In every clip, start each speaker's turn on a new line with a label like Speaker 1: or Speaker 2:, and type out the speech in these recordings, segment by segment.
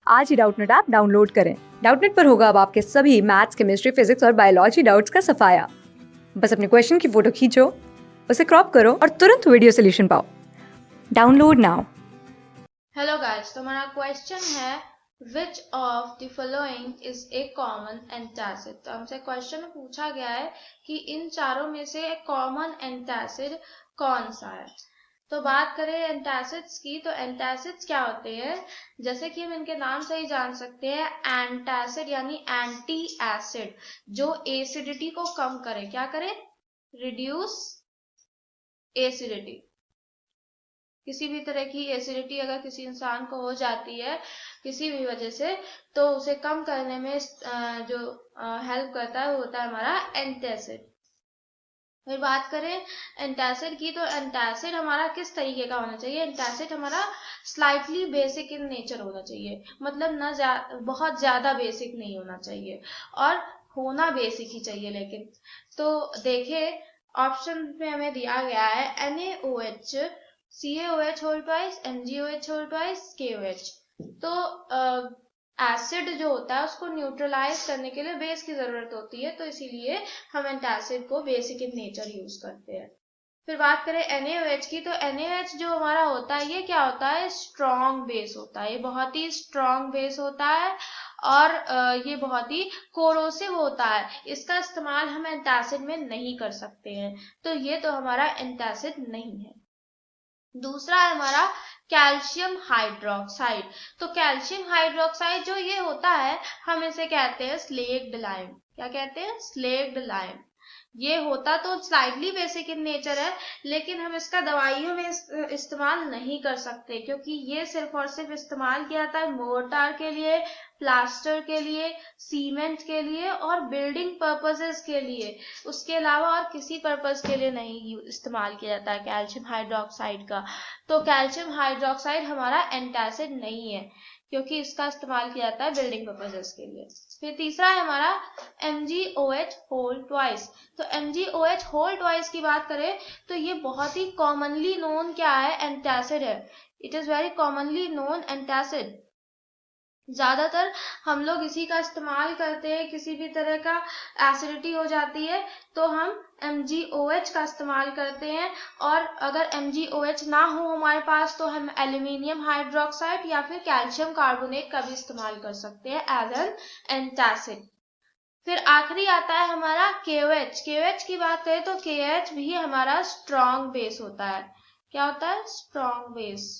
Speaker 1: आज ही Doubtnut app download करें। Doubtnut पर होगा अब आपके सभी मैथ्स, केमिस्ट्री, फिजिक्स और बायोलॉजी डाउट्स का सफाया। बस अपने क्वेश्चन की फोटो खींचो, उसे क्रॉप करो और तुरंत वीडियो सोल्यूशन पाओ। Download now.
Speaker 2: हेलो गाइस, तो हमारा क्वेश्चन है which of the following is a common antacid. तो हमसे क्वेश्चन पूछा गया है कि इन चारों में से कॉमन एंटासिड कौन सा है। तो बात करें एंटासिड्स की, तो एंटासिड्स क्या होते हैं, जैसे कि हम इनके नाम से ही जान सकते हैं, एंटासिड यानी एंटी एसिड, जो एसिडिटी को कम करे। क्या करे? Reduce acidity. किसी भी तरह की एसिडिटी अगर किसी इंसान को हो जाती है किसी भी वजह से, तो उसे कम करने में जो हेल्प करता है वो होता है हमारा एंटासिड। फिर बात करें एंटासिड की, तो एंटासिड हमारा किस तरीके का होना चाहिए। एंटासिड हमारा स्लाइटली बेसिक इन नेचर होना चाहिए, मतलब न बहुत ज्यादा बेसिक नहीं होना चाहिए, और होना बेसिक ही चाहिए। लेकिन तो देखिए ऑप्शन में हमें दिया गया है NaOH, CaOH whole twice, MgOH whole twice, KOH। तो एसिड जो होता है उसको न्यूट्रलाइज करने के लिए बेस की जरूरत होती है, तो इसीलिए हम एंटासिड को बेसिक इन नेचर यूज करते हैं। फिर बात करें NaOH की, तो NaOH जो हमारा होता है ये क्या होता है, स्ट्रॉन्ग बेस होता है। ये बहुत ही स्ट्रॉन्ग बेस होता है और ये बहुत ही कोरोसिव होता है। इसका इस्तेमाल हम एंटासिड में नहीं कर सकते हैं, तो ये तो हमारा एंटासिड नहीं है। दूसरा है हमारा कैल्शियम हाइड्रोक्साइड। तो कैल्शियम हाइड्रोक्साइड जो ये होता है, हम इसे कहते हैं स्लेक्ड लाइम। क्या कहते हैं? Slaked lime. ये होता तो स्लाइडली बेसिक इन नेचर है, लेकिन हम इसका दवाइयों में इस्तेमाल नहीं कर सकते, क्योंकि ये सिर्फ और सिर्फ इस्तेमाल किया जाता है मोर्टार के लिए, प्लास्टर के लिए, सीमेंट के लिए और बिल्डिंग पर्पसेस के लिए। उसके अलावा और किसी पर्पस के लिए नहीं इस्तेमाल किया जाता है कैल्शियम हाइड्रोक्साइड का। तो कैल्शियम हाइड्रोक्साइड हमारा एंटासिड नहीं है, क्योंकि इसका इस्तेमाल किया जाता है बिल्डिंग पर्पसेस के लिए। फिर तीसरा है हमारा MgOH होल ट्वाइस। तो MgOH होल ट्वाइस की बात करें तो ये बहुत ही कॉमनली नोन क्या है, एंटासिड है। It is very commonly known antacid. ज्यादातर हम लोग इसी का इस्तेमाल करते हैं, किसी भी तरह का एसिडिटी हो जाती है तो हम MgOH का इस्तेमाल करते हैं, और अगर MgOH ना हो हमारे पास तो हम एल्यूमिनियम हाइड्रोक्साइड या फिर कैल्शियम कार्बोनेट का भी इस्तेमाल कर सकते हैं एज एन एंटासिड। फिर आखिरी आता है हमारा KOH। KOH की बात करें तो KOH भी हमारा स्ट्रॉन्ग बेस होता है। क्या होता है? Strong base.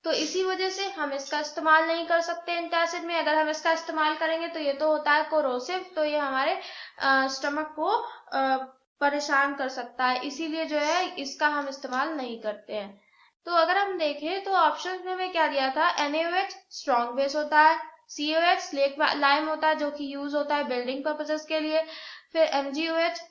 Speaker 2: तो इसी वजह से हम इसका इस्तेमाल नहीं कर सकते एंटासिड में। अगर हम इसका इस्तेमाल करेंगे तो ये तो होता है कोरोसिव, तो ये हमारे स्टमक को परेशान कर सकता है, इसीलिए जो है इसका हम इस्तेमाल नहीं करते हैं। तो अगर हम देखें तो ऑप्शन में हमें क्या दिया था, NaOH स्ट्रॉन्ग बेस होता है, COH स्लेक लाइम होता है जो कि यूज होता है बिल्डिंग पर्पसेस के लिए, फिर MgOH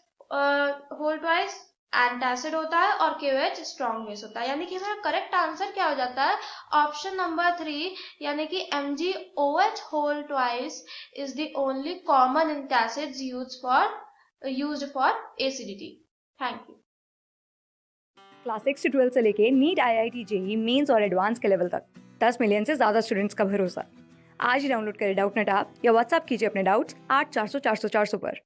Speaker 2: होल ट्वाइस एंटासिड होता है, और KOH स्ट्रॉन्ग बेस होता है। यानी कि हमारा करेक्ट आंसर क्या हो जाता है, ऑप्शन नंबर 3, यानी कि MgOH whole twice is the only common antacids used for acidity. Thank you.
Speaker 1: Class 6 से 12 से लेके नीट, IIT, JEE मेंस और एडवांस के लेवल तक 10 मिलियन से ज्यादा स्टूडेंट्स का भरोसा। आज ही डाउनलोड करें डाउटनेट ऐप या व्हाट्सएप कीजिए अपने डाउट्स 8400 400 400 पर।